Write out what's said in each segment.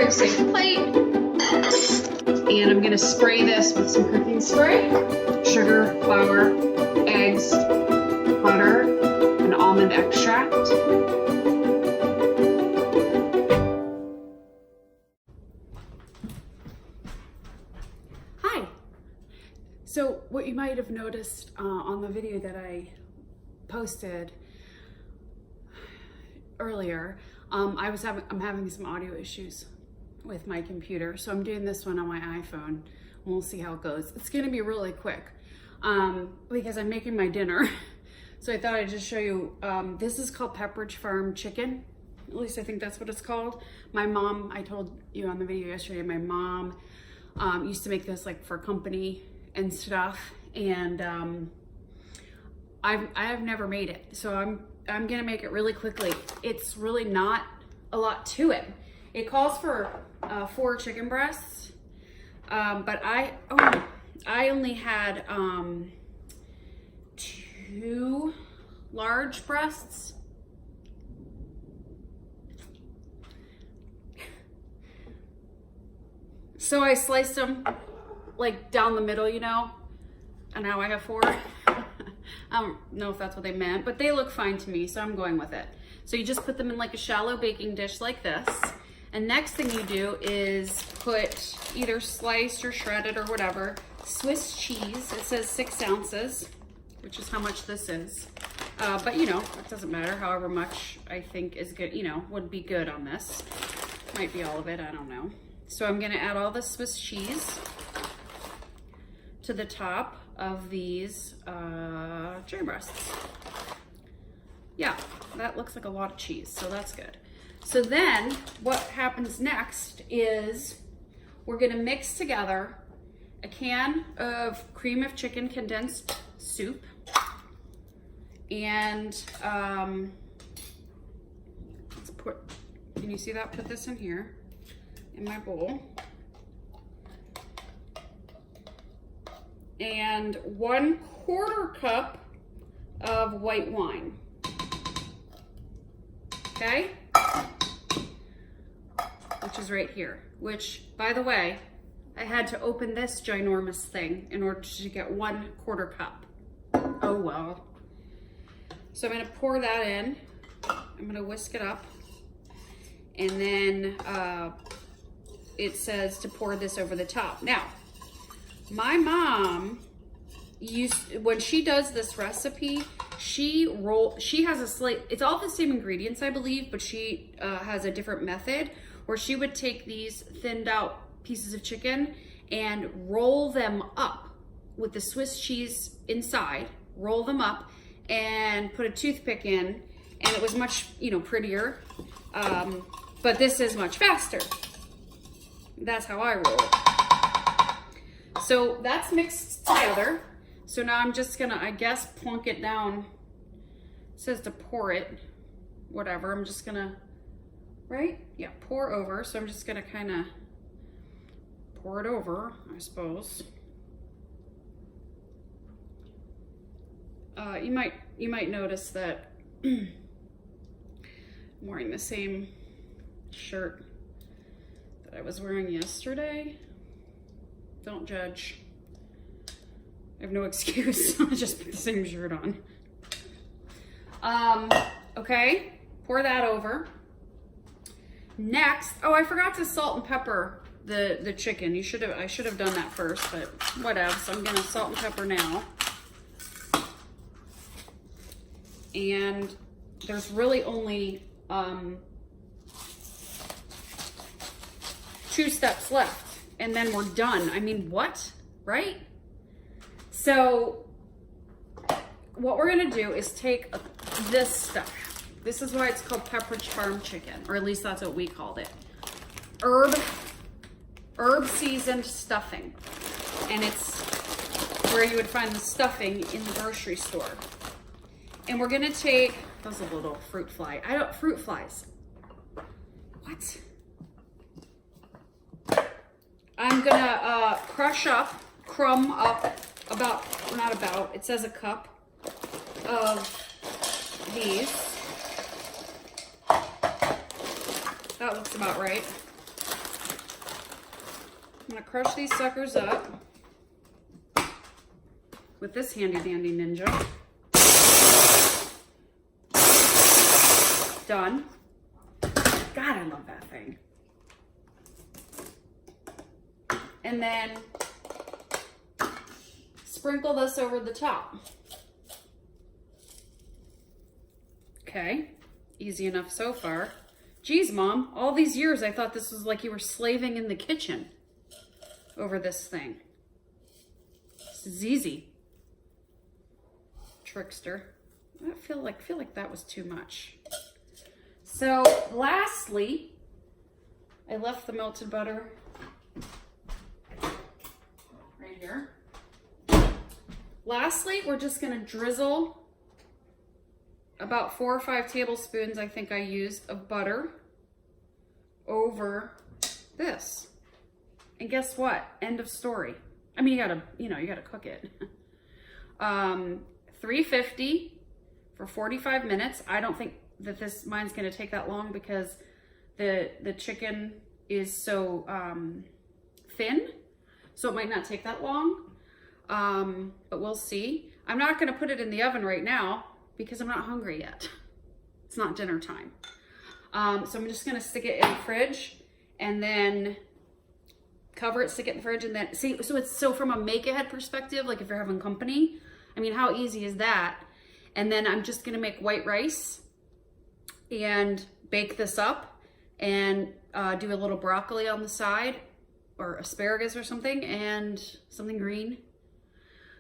very safe plate. And I'm gonna spray this with some cooking spray, sugar, flour, eggs, butter, and almond extract. Hi. So what you might have noticed on the video that I posted earlier, I'm having some audio issues with my computer, so I'm doing this one on my iPhone, and we'll see how it goes. It's gonna be really quick because I'm making my dinner. So I thought I'd just show you, this is called Pepperidge Farm chicken. At least I think that's what it's called. My mom, I told you on the video yesterday, my mom used to make this like for company and stuff, and I've never made it, so I'm gonna make it really quickly. It's really not a lot to it. It calls for 4 chicken breasts, but I only had 2 large breasts. So I sliced them like down the middle, you know, and now I have 4. I don't know if that's what they meant, but they look fine to me, so I'm going with it. So you just put them in like a shallow baking dish like this. And next thing you do is put either sliced or shredded or whatever, Swiss cheese. It says 6 ounces, which is how much this is. But you know, it doesn't matter, however much I think is good, you know, would be good on this. Might be all of it, I don't know. So I'm gonna add all the Swiss cheese to the top of these chicken breasts. Yeah, that looks like a lot of cheese, so that's good. So then what happens next is we're gonna mix together a can of cream of chicken condensed soup, and let's put, can you see that? Put this in here, in my bowl. And 1/4 cup of white wine. Okay? Which is right here. Which, by the way, I had to open this ginormous thing in order to get 1/4 cup. Oh well. So I'm gonna pour that in. I'm gonna whisk it up. And then it says to pour this over the top. Now, my mom when she does this recipe, she has a it's all the same ingredients, I believe, but she has a different method where she would take these thinned out pieces of chicken and roll them up with the Swiss cheese inside, roll them up and put a toothpick in, and it was much, you know, prettier. But this is much faster. That's how I roll it. So that's mixed together. So now I'm just gonna, I guess, plunk it down. It says to pour it, whatever. I'm just gonna, right? Yeah, pour over. So I'm just gonna kind of pour it over, I suppose. You might notice that I'm wearing the same shirt that I was wearing yesterday. Don't judge. I have no excuse. I just put the same shirt on. Okay, pour that over. Next, oh, I forgot to salt and pepper the chicken. I should have done that first, but whatever. So I'm gonna salt and pepper now. And there's really only 2 steps left, and then we're done. I mean, what, right? So what we're gonna do is take this stuff. This is why it's called Pepperidge Farm chicken, or at least that's what we called it. Herb seasoned stuffing. And it's where you would find the stuffing in the grocery store. And we're gonna take, those are little fruit flies. What? I'm gonna crumb up it says a cup of these. That looks about right. gonna crush these suckers up with this handy dandy Ninja. Done. God, I love that thing. And then sprinkle this over the top. Okay, easy enough so far. Geez, Mom, all these years I thought this was like you were slaving in the kitchen over this thing. This is easy. Trickster. I feel like that was too much. So lastly, I left the melted butter right here. Lastly, we're just gonna drizzle about 4 or 5 tablespoons, I think I used, of butter over this. And guess what? End of story. I mean, you gotta cook it. 350 for 45 minutes. I don't think that mine's gonna take that long because the chicken is so thin, so it might not take that long. But we'll see. I'm not gonna put it in the oven right now because I'm not hungry yet. It's not dinner time. So I'm just gonna stick it in the fridge and then cover it, stick it in the fridge, and then see. So from a make-ahead perspective, like if you're having company, I mean, how easy is that? And then I'm just gonna make white rice and bake this up and do a little broccoli on the side or asparagus or something and something green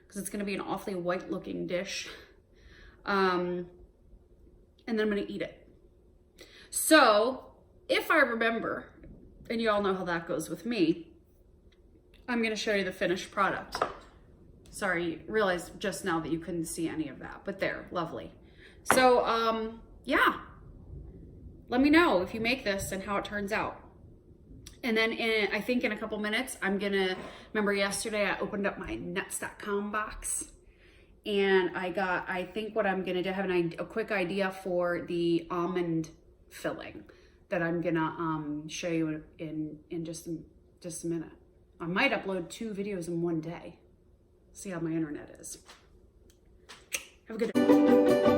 because it's gonna be an awfully white looking dish. And then I'm gonna eat it. So if I remember, and you all know how that goes with me, I'm gonna show you the finished product. Sorry, realized just now that you couldn't see any of that, but there, lovely. So yeah, let me know if you make this and how it turns out. And then I think in a couple minutes, remember yesterday I opened up my nuts.com box. And I think what I'm gonna do, I have a quick idea for the almond filling that I'm gonna show you in just a minute. I might upload 2 videos in one day. See how my internet is. Have a good day.